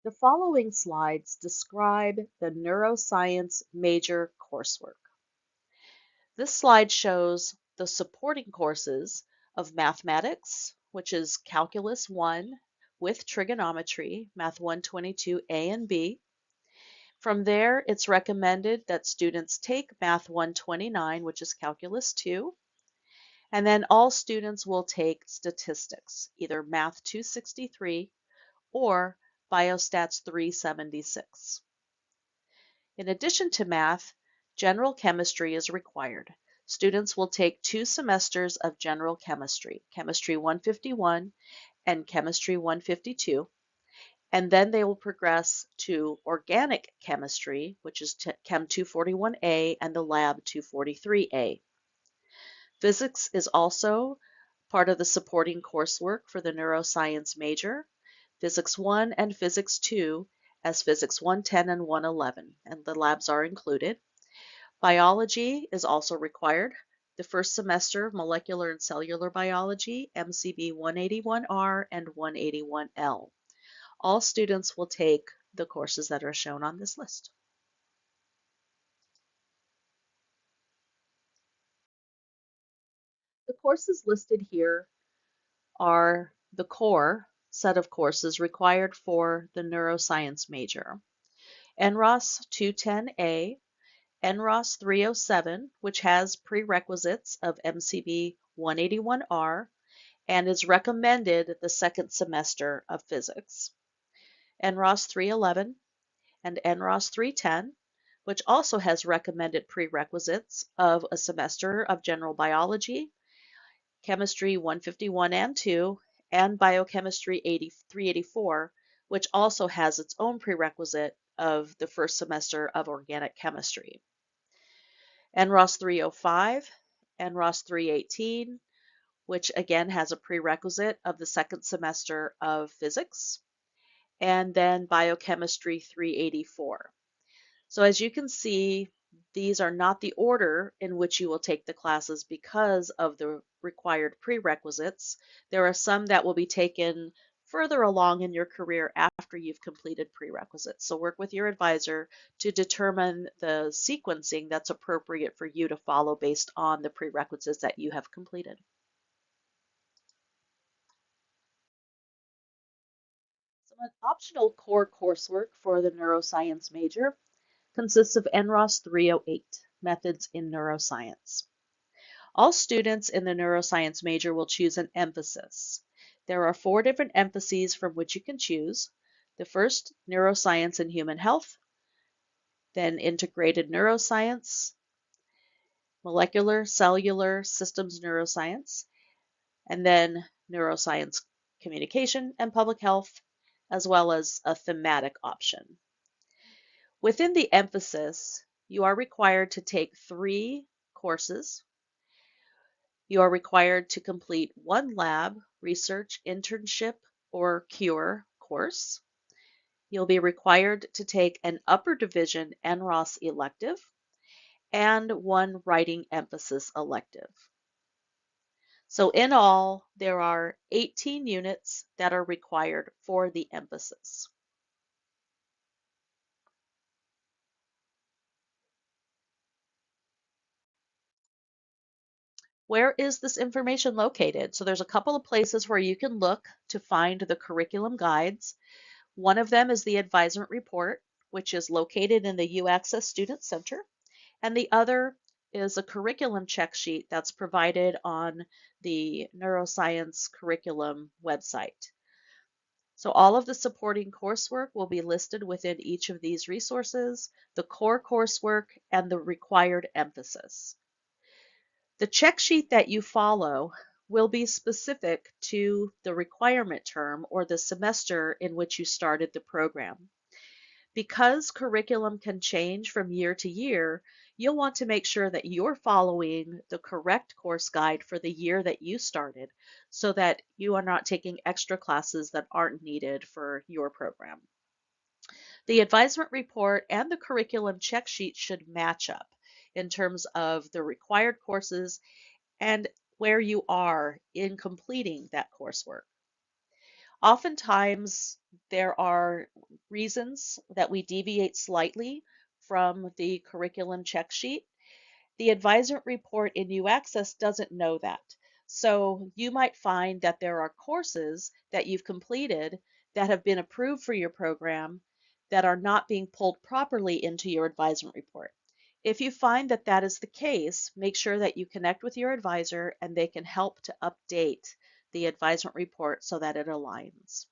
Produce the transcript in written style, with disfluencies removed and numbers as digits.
The following slides describe the neuroscience major coursework. This slide shows the supporting courses of mathematics, which is Calculus 1 with trigonometry, Math 122A and B. From there, it's recommended that students take Math 129, which is Calculus 2, and then all students will take statistics, either Math 263 or Biostats 376. In addition to math, general chemistry is required. Students will take 2 semesters of general chemistry, Chemistry 151 and Chemistry 152, and then they will progress to organic chemistry, which is Chem 241A and the Lab 243A. Physics is also part of the supporting coursework for the neuroscience major, Physics 1 and Physics 2 as Physics 110 and 111, and the labs are included. Biology is also required. The first semester, Molecular and Cellular Biology, MCB 181R and 181L. All students will take the courses that are shown on this list. The courses listed here are the core set of courses required for the neuroscience major. NROS 210A, NROS 307, which has prerequisites of MCB 181R and is recommended the second semester of physics. NROS 311 and NROS 310, which also has recommended prerequisites of a semester of general biology, chemistry 151 and 2, and biochemistry 384, which also has its own prerequisite of the first semester of organic chemistry. NROS 305, NROS 318, which again has a prerequisite of the second semester of physics, and then biochemistry 384. So as you can see, these are not the order in which you will take the classes because of the required prerequisites. There are some that will be taken further along in your career after you've completed prerequisites. So work with your advisor to determine the sequencing that's appropriate for you to follow based on the prerequisites that you have completed. Some optional core coursework for the neuroscience major consists of NROS 308, Methods in Neuroscience. All students in the neuroscience major will choose an emphasis. There are 4 different emphases from which you can choose. The first, neuroscience and human health, then integrated neuroscience, molecular, cellular, systems neuroscience, and then neuroscience communication and public health, as well as a thematic option. Within the emphasis, you are required to take 3 courses. You are required to complete 1 lab, research, internship, or CURE course. You'll be required to take an upper division NROS elective and 1 writing emphasis elective. So in all, there are 18 units that are required for the emphasis. Where is this information located? So there's a couple of places where you can look to find the curriculum guides. One of them is the advisement report, which is located in the UAccess Student Center, and the other is a curriculum check sheet that's provided on the Neuroscience Curriculum website. So all of the supporting coursework will be listed within each of these resources, the core coursework, and the required emphasis. The check sheet that you follow will be specific to the requirement term or the semester in which you started the program. Because curriculum can change from year to year, you'll want to make sure that you're following the correct course guide for the year that you started so that you are not taking extra classes that aren't needed for your program. The advisement report and the curriculum check sheet should match up in terms of the required courses and where you are in completing that coursework. Oftentimes, there are reasons that we deviate slightly from the curriculum check sheet. The advisement report in U-Access doesn't know that. So you might find that there are courses that you've completed that have been approved for your program that are not being pulled properly into your advisement report. If you find that that is the case, make sure that you connect with your advisor and they can help to update the advisement report so that it aligns.